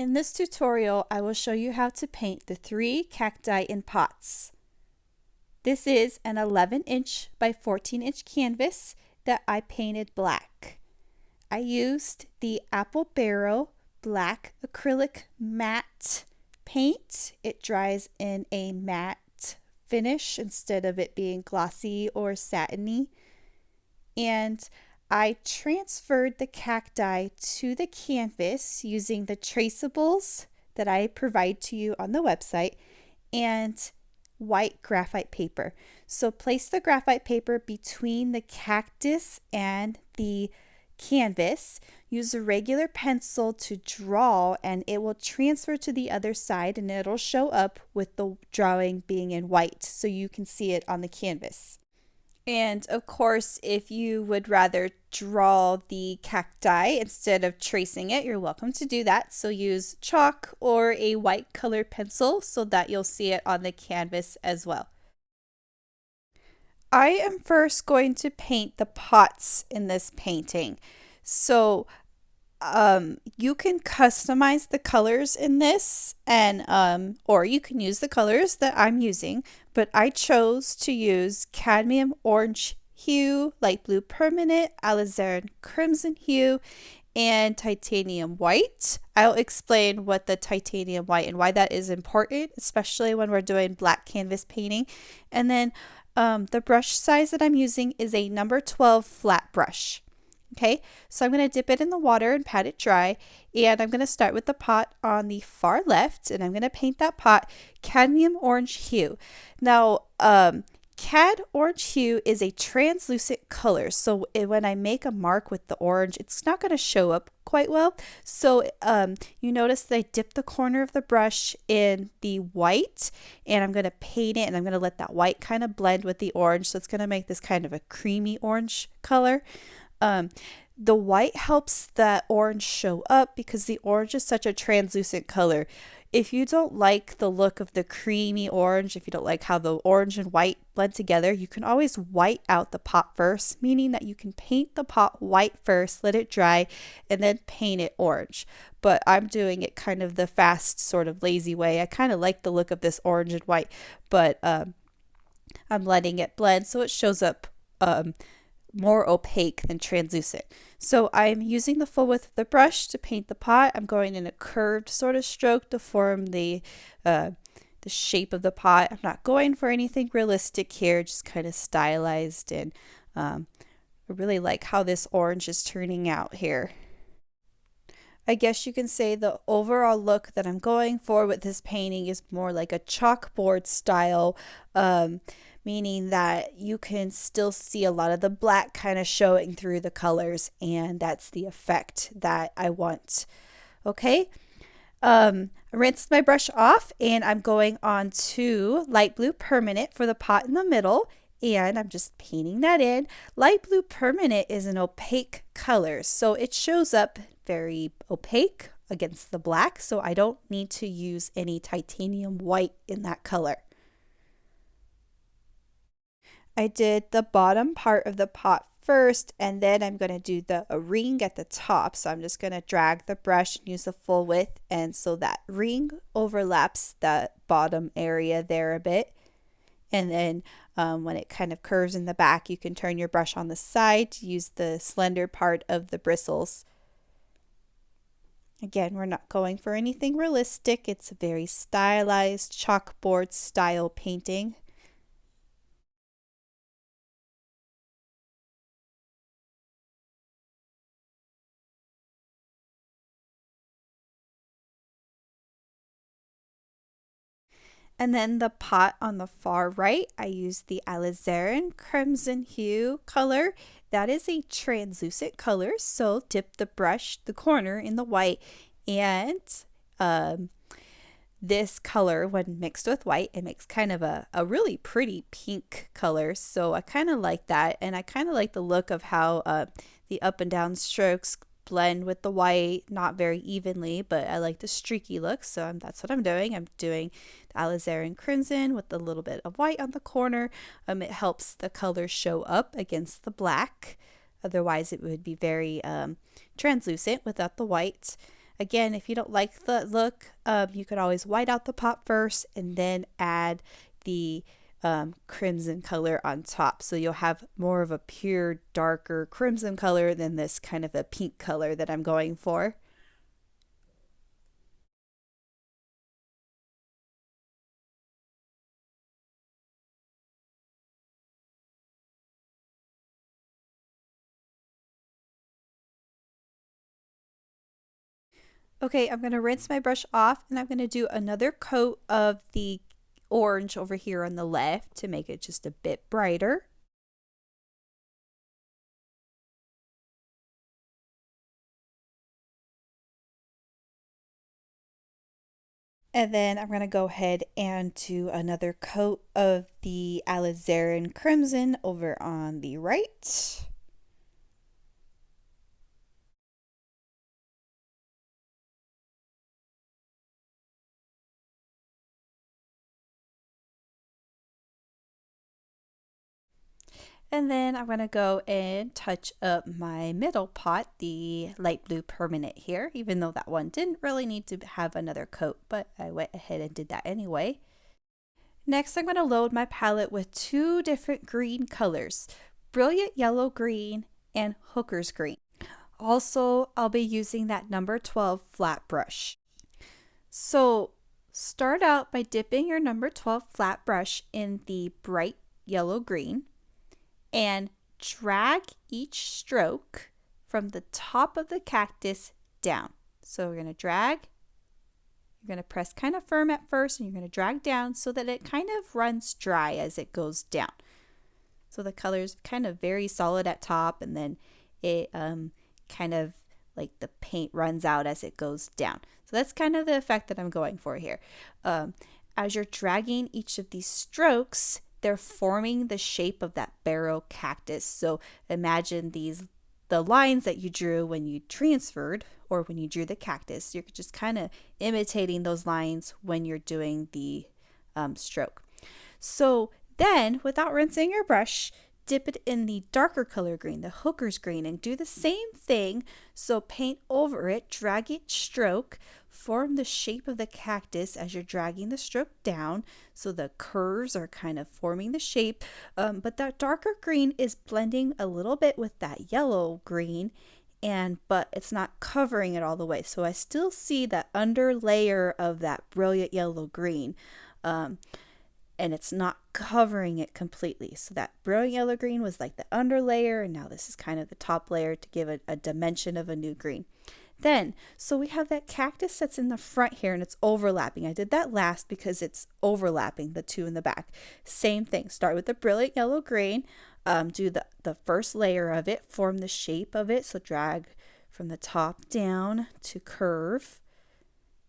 In this tutorial, I will show you how to paint the 3 cacti in pots. This is an 11-inch by 14-inch canvas that I painted black. I used the Apple Barrel black acrylic matte paint. It dries in a matte finish instead of it being glossy or satiny. And I transferred the cacti to the canvas using the traceables that I provide to you on the website and white graphite paper. So place the graphite paper between the cactus and the canvas. Use a regular pencil to draw and it will transfer to the other side and it'll show up with the drawing being in white so you can see it on the canvas. And of course, if you would rather draw the cacti instead of tracing it, you're welcome to do that. So use chalk or a white colored pencil so that you'll see it on the canvas as well. I am first going to paint the pots in this painting. So you can customize the colors in this and or you can use the colors that I'm using, but I chose to use cadmium orange hue, light blue permanent, alizarin crimson hue, and titanium white. I'll explain what the titanium white and why that is important, especially when we're doing black canvas painting. And then the brush size that I'm using is a number 12 flat brush. Okay, so I'm going to dip it in the water and pat it dry, and I'm going to start with the pot on the far left, and I'm going to paint that pot cadmium orange hue. Now, cad orange hue is a translucent color, so when I make a mark with the orange, it's not going to show up quite well. So you notice that I dip the corner of the brush in the white, and I'm going to paint it, and I'm going to let that white kind of blend with the orange, so it's going to make this kind of a creamy orange color. The white helps that orange show up because the orange is such a translucent color. If you don't like the look of the creamy orange, if you don't like how the orange and white blend together, you can always white out the pot first, meaning that you can paint the pot white first, let it dry, and then paint it orange. But I'm doing it kind of the fast, sort of lazy way. I kind of like the look of this orange and white, but I'm letting it blend so it shows up more opaque than translucent. So I'm using the full width of the brush to paint the pot. I'm going in a curved sort of stroke to form the shape of the pot. I'm not going for anything realistic here, just kind of stylized, and I really like how this orange is turning out here. I guess you can say the overall look that I'm going for with this painting is more like a chalkboard style, meaning that you can still see a lot of the black kind of showing through the colors, and that's the effect that I want. Okay, I rinsed my brush off and I'm going on to light blue permanent for the pot in the middle, and I'm just painting that in. Light blue permanent is an opaque color, so it shows up very opaque against the black, so I don't need to use any titanium white in that color. I did the bottom part of the pot first, and then I'm going to do the ring at the top. So I'm just going to drag the brush and use the full width, and so that ring overlaps the bottom area there a bit. And then when it kind of curves in the back, you can turn your brush on the side to use the slender part of the bristles. Again, we're not going for anything realistic. It's a very stylized chalkboard style painting. And then the pot on the far right, I used the alizarin crimson hue color. That is a translucent color, so dip the brush, the corner in the white, and this color, when mixed with white, it makes kind of a really pretty pink color. So I kind of like that, and I kind of like the look of how the up and down strokes blend with the white, not very evenly, but I like the streaky look, so that's what I'm doing. I'm doing the alizarin crimson with a little bit of white on the corner. It helps the color show up against the black. Otherwise, it would be very translucent without the white. again, if you don't like the look, you could always white out the pot first and then add the crimson color on top. So you'll have more of a pure, darker crimson color than this kind of a pink color that I'm going for. Okay, I'm going to rinse my brush off and I'm going to do another coat of the orange over here on the left to make it just a bit brighter. And then I'm going to go ahead and do another coat of the alizarin crimson over on the right. And then I'm going to go and touch up my middle pot, the light blue permanent here, even though that one didn't really need to have another coat, but I went ahead and did that anyway. Next, I'm going to load my palette with two different green colors, Brilliant Yellow Green and Hooker's Green. Also, I'll be using that number 12 flat brush. So start out by dipping your number 12 flat brush in the bright yellow green and drag each stroke from the top of the cactus down. So we're going to drag, you're going to press kind of firm at first and you're going to drag down so that it kind of runs dry as it goes down. So the color's kind of very solid at top and then it kind of like the paint runs out as it goes down. So that's kind of the effect that I'm going for here. As you're dragging each of these strokes, they're forming the shape of that barrel cactus. So imagine the lines that you drew when you transferred or when you drew the cactus. You're just kind of imitating those lines when you're doing the stroke. So then, without rinsing your brush, dip it in the darker color green, the Hooker's Green, and do the same thing. So paint over it, drag each stroke, form the shape of the cactus as you're dragging the stroke down. So the curves are kind of forming the shape, but that darker green is blending a little bit with that yellow green, but it's not covering it all the way. So I still see that under layer of that brilliant yellow green. And it's not covering it completely. So that brilliant yellow green was like the under layer, and now this is kind of the top layer to give it a dimension of a new green. Then, so we have that cactus that's in the front here and it's overlapping. I did that last because it's overlapping the two in the back. Same thing, start with the brilliant yellow green, do the first layer of it, form the shape of it, so drag from the top down to curve,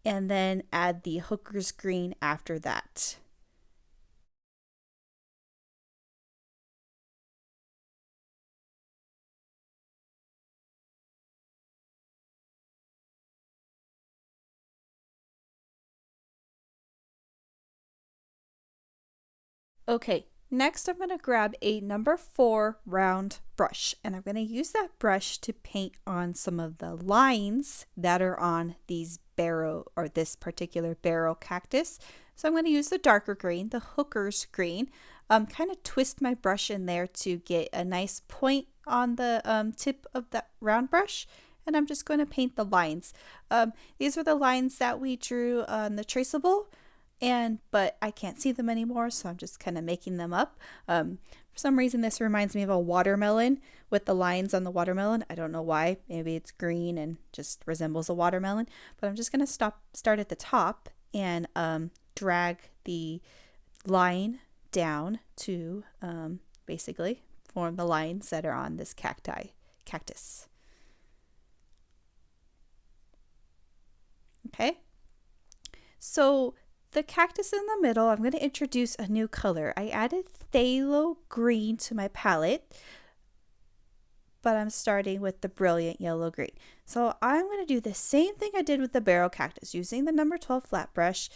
and then add the Hooker's Green after that. Okay, next I'm going to grab a number 4 round brush and I'm going to use that brush to paint on some of the lines that are on these barrel or this particular barrel cactus. So I'm going to use the darker green, the Hooker's Green, kind of twist my brush in there to get a nice point on the tip of that round brush. And I'm just going to paint the lines. These are the lines that we drew on the traceable, but I can't see them anymore, so I'm just kind of making them up. For some reason, this reminds me of a watermelon with the lines on the watermelon. I don't know why. Maybe it's green and just resembles a watermelon. But I'm just going to start at the top and drag the line down to basically form the lines that are on this cactus. Okay, so the cactus in the middle, I'm going to introduce a new color. I added phthalo green to my palette, but I'm starting with the brilliant yellow green. So I'm going to do the same thing I did with the barrel cactus, using the number 12 flat brush,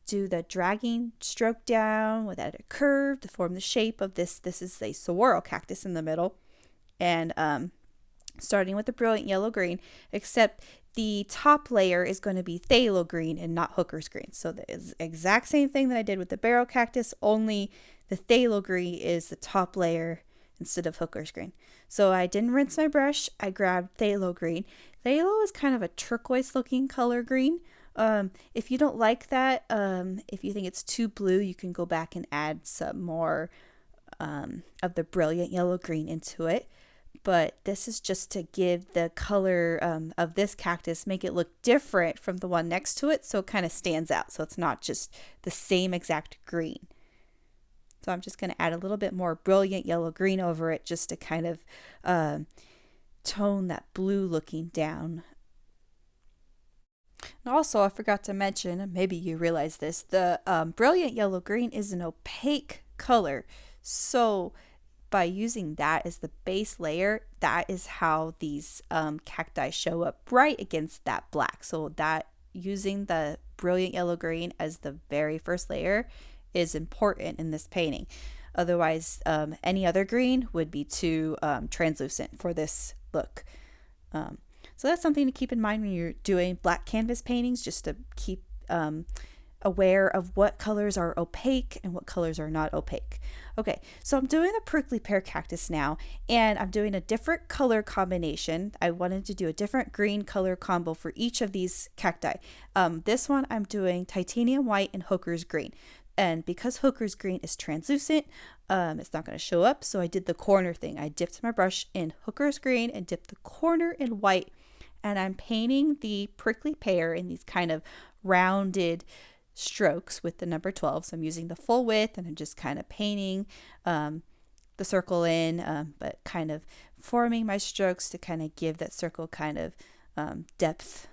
do the dragging stroke down without a curve to form the shape of this. This is a saguaro cactus in the middle, and starting with the brilliant yellow green, except the top layer is going to be phthalo green and not hooker's green. So the exact same thing that I did with the barrel cactus, only the phthalo green is the top layer instead of hooker's green. So I didn't rinse my brush. I grabbed phthalo green. Phthalo is kind of a turquoise looking color green. If you don't like that, if you think it's too blue, you can go back and add some more of the brilliant yellow green into it. But this is just to give the color of this cactus, make it look different from the one next to it, so it kind of stands out, so it's not just the same exact green. So I'm just going to add a little bit more brilliant yellow green over it just to kind of tone that blue looking down. And also, I forgot to mention, and maybe you realize this, the brilliant yellow green is an opaque color. So by using that as the base layer, that is how these cacti show up right against that black. So that using the brilliant yellow green as the very first layer is important in this painting. Otherwise, any other green would be too translucent for this look. So that's something to keep in mind when you're doing black canvas paintings, just to keep aware of what colors are opaque and what colors are not opaque. Okay, so I'm doing the prickly pear cactus now, and I'm doing a different color combination. I wanted to do a different green color combo for each of these cacti. This one I'm doing titanium white and hooker's green. And because hooker's green is translucent, it's not going to show up. So I did the corner thing. I dipped my brush in hooker's green and dipped the corner in white. And I'm painting the prickly pear in these kind of rounded strokes with the number 12. So I'm using the full width, and I'm just kind of painting the circle in, but kind of forming my strokes to kind of give that circle kind of depth.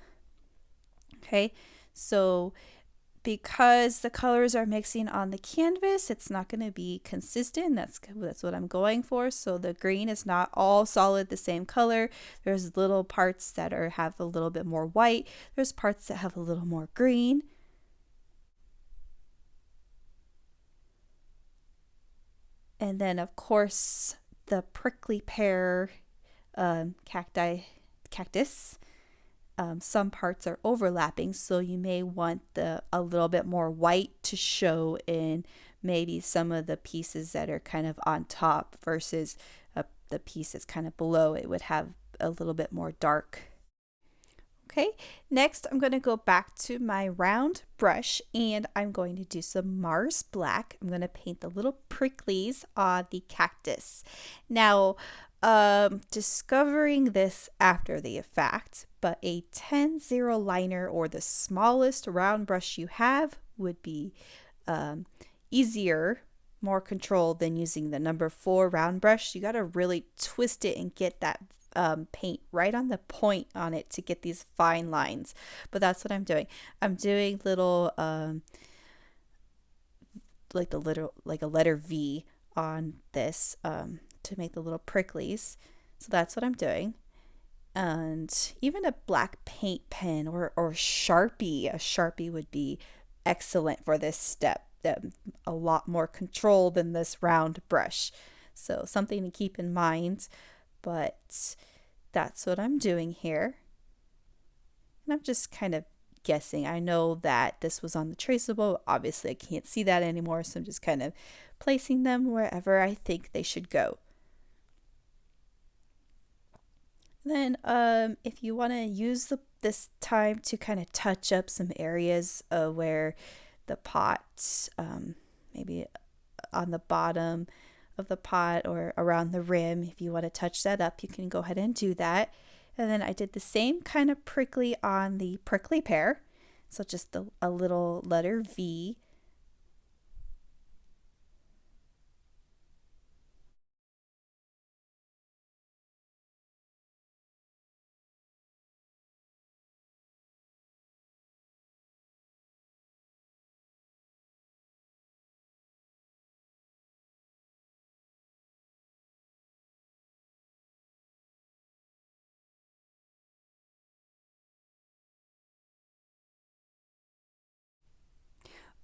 Okay, so because the colors are mixing on the canvas, it's not going to be consistent. That's what I'm going for. So the green is not all solid the same color. There's little parts that have a little bit more white. There's parts that have a little more green. And then, of course, the prickly pear cactus. Some parts are overlapping, so you may want a little bit more white to show in maybe some of the pieces that are kind of on top versus the piece that's kind of below. It would have a little bit more dark. Okay, next I'm going to go back to my round brush, and I'm going to do some Mars Black. I'm going to paint the little pricklies on the cactus. Now, discovering this after the fact, but a 10-0 liner or the smallest round brush you have would be easier, more control than using the number 4 round brush. You got to really twist it and get that paint right on the point on it to get these fine lines. But that's what I'm doing. I'm doing little like a letter V on this to make the little pricklies. So that's what I'm doing. And even a black paint pen or Sharpie, a Sharpie would be excellent for this step. A lot more control than this round brush. So something to keep in mind. But that's what I'm doing here. And I'm just kind of guessing. I know that this was on the traceable. Obviously, I can't see that anymore, so I'm just kind of placing them wherever I think they should go. Then if you want to use this time to kind of touch up some areas where the pot, maybe on the bottom of the pot or around the rim, if you want to touch that up, you can go ahead and do that. And then I did the same kind of prickly on the prickly pear. So just a little letter V.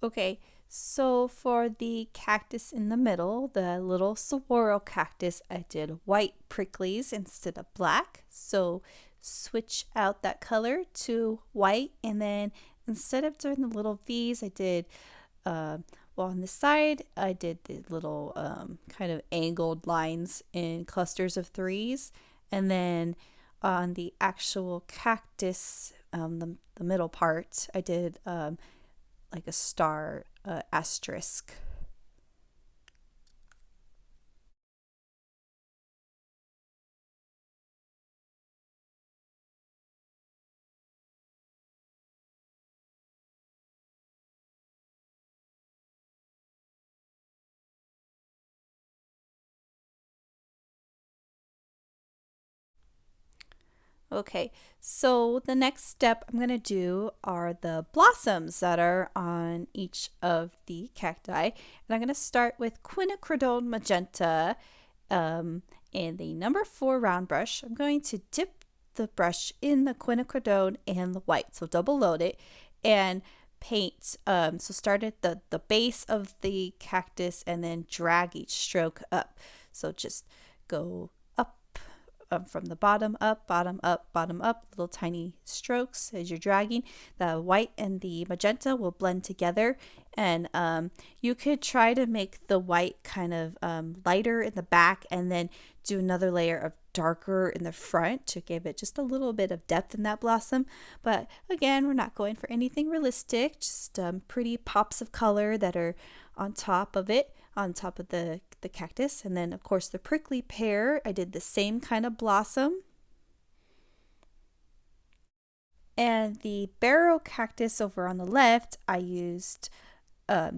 Okay, so for the cactus in the middle, the little saguaro cactus, I did white pricklies instead of black. So switch out that color to white, and then instead of doing the little V's, I did well, on the side, I did the little kind of angled lines in clusters of threes. And then on the actual cactus, the middle part, I did like a star asterisk. Okay, so the next step I'm going to do are the blossoms that are on each of the cacti. And I'm going to start with quinacridone magenta and the number 4 round brush. I'm going to dip the brush in the quinacridone and the white, so double load it and paint. So start at the base of the cactus and then drag each stroke up. So just go from the bottom up, bottom up, bottom up, little tiny strokes as you're dragging. The white and the magenta will blend together, and you could try to make the white kind of lighter in the back and then do another layer of darker in the front to give it just a little bit of depth in that blossom. But again, we're not going for anything realistic, just pretty pops of color that are on top of it, on top of the cactus. And then of course the prickly pear, I did the same kind of blossom. And the barrel cactus over on the left, I used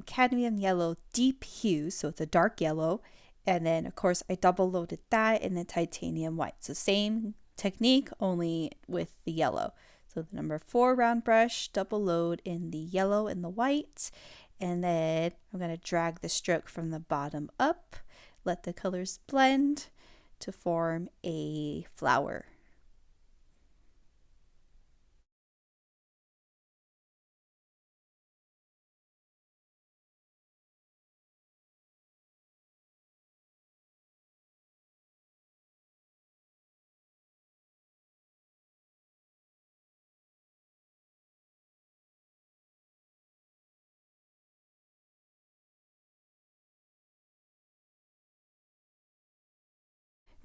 cadmium yellow deep hue, so it's a dark yellow. And then of course I double loaded that in the titanium white. So same technique, only with the yellow. So the number 4 round brush, double load in the yellow and the white. And then I'm going to drag the stroke from the bottom up, let the colors blend to form a flower.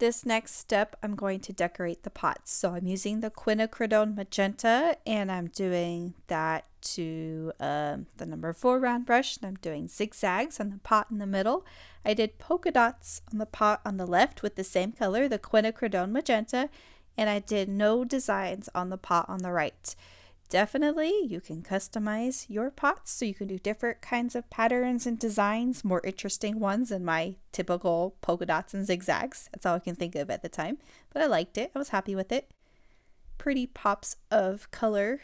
This next step, I'm going to decorate the pots. So I'm using the quinacridone magenta, and I'm doing that to the number 4 round brush, and I'm doing zigzags on the pot in the middle. I did polka dots on the pot on the left with the same color, the quinacridone magenta, and I did no designs on the pot on the right. Definitely, you can customize your pots so you can do different kinds of patterns and designs, more interesting ones than my typical polka dots and zigzags. That's all I can think of at the time, but I liked it. I was happy with it. Pretty pops of color.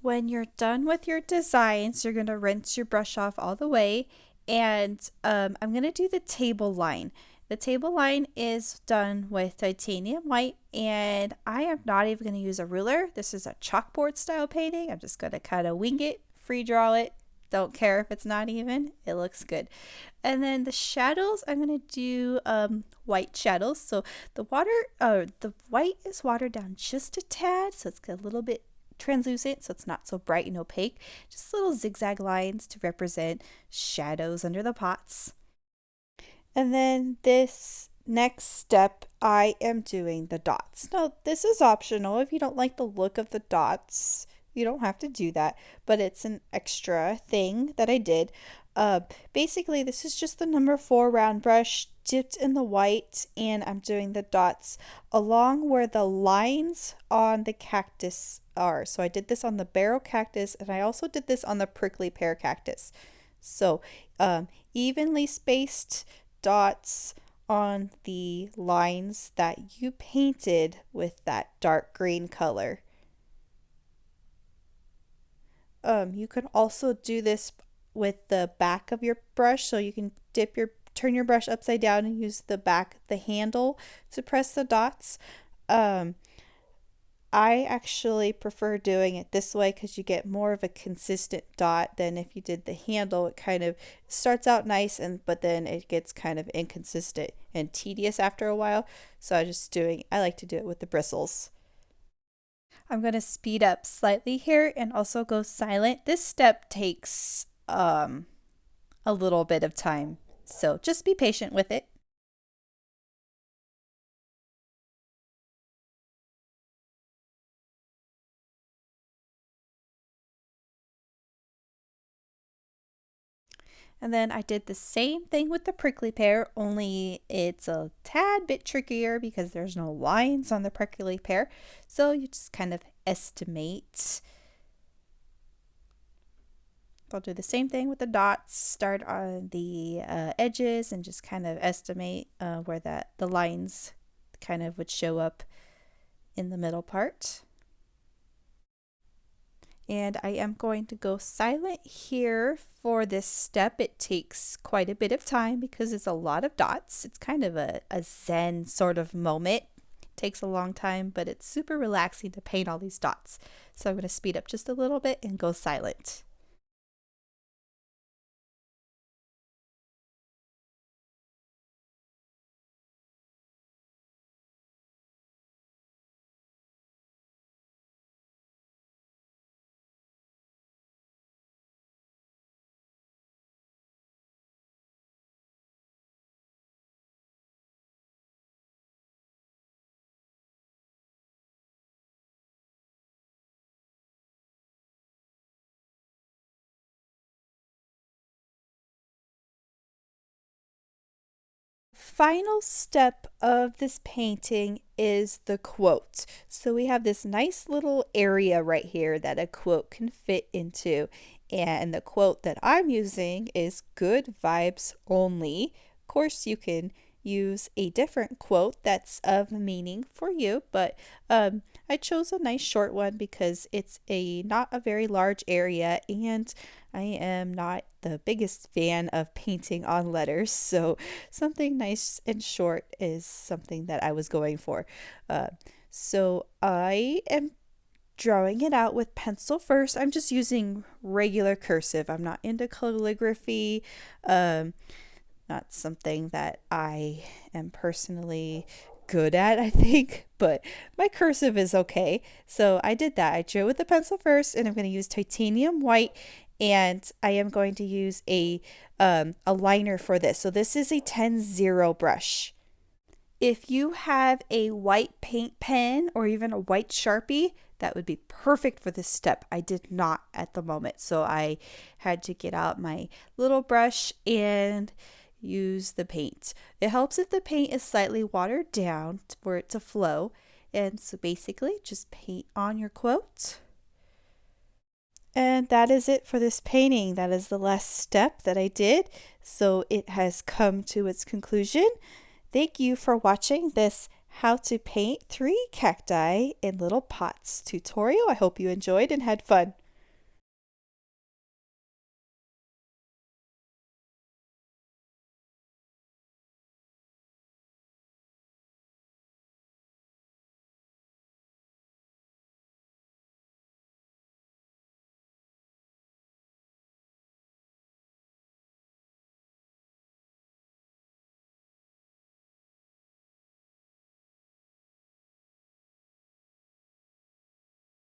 When you're done with your designs, you're going to rinse your brush off all the way. And I'm going to do the table line. The table line is done with titanium white, and I am not even going to use a ruler. This is a chalkboard style painting. I'm just going to kind of wing it, free draw it. Don't care if it's not even. It looks good. And then the shadows, I'm going to do white shadows. So the white is watered down just a tad, so it's a little bit translucent, so it's not so bright and opaque. Just little zigzag lines to represent shadows under the pots. And then this next step, I am doing the dots. Now, this is optional. If you don't like the look of the dots, you don't have to do that, but it's an extra thing that I did. Basically, this is just the number 4 round brush dipped in the white, and I'm doing the dots along where the lines on the cactus are. So I did this on the barrel cactus, and I also did this on the prickly pear cactus. So evenly spaced dots on the lines that you painted with that dark green color. You can also do this with the back of your brush, so you can dip your turn your brush upside down and use the back, the handle to press the dots. Um, I actually prefer doing it this way because you get more of a consistent dot than if you did the handle. It kind of starts out nice and but then it gets kind of inconsistent and tedious after a while. So I like to do it with the bristles. I'm going to speed up slightly here and also go silent. This step takes a little bit of time. So just be patient with it. And then I did the same thing with the prickly pear, only it's a tad bit trickier because there's no lines on the prickly pear. So you just kind of estimate. I'll do the same thing with the dots, start on the edges and just kind of estimate where the lines kind of would show up in the middle part. And I am going to go silent here for this step. It takes quite a bit of time because it's a lot of dots. It's kind of a zen sort of moment. It takes a long time, but it's super relaxing to paint all these dots. So I'm going to speed up just a little bit and go silent. Final step of this painting is the quote. So we have this nice little area right here that a quote can fit into. And the quote that I'm using is good vibes only. Of course, you can use a different quote that's of meaning for you, but I chose a nice short one because it's a not a very large area and I am not the biggest fan of painting on letters, so something nice and short is something that I was going for. Uh, so I am drawing it out with pencil first. I'm just using regular cursive. I'm not into calligraphy. Not something that I am personally good at, I think, but my cursive is okay. So I did that. I drew with the pencil first, and I'm going to use titanium white, and I am going to use a liner for this. So this is a 10-0 brush. If you have a white paint pen or even a white Sharpie, that would be perfect for this step. I did not at the moment, so I had to get out my little brush and use the paint. It helps if the paint is slightly watered down for it to flow. And so basically just paint on your quote. And that is it for this painting. That is the last step that I did. So it has come to its conclusion. Thank you for watching this how to paint 3 cacti in little pots tutorial. I hope you enjoyed and had fun.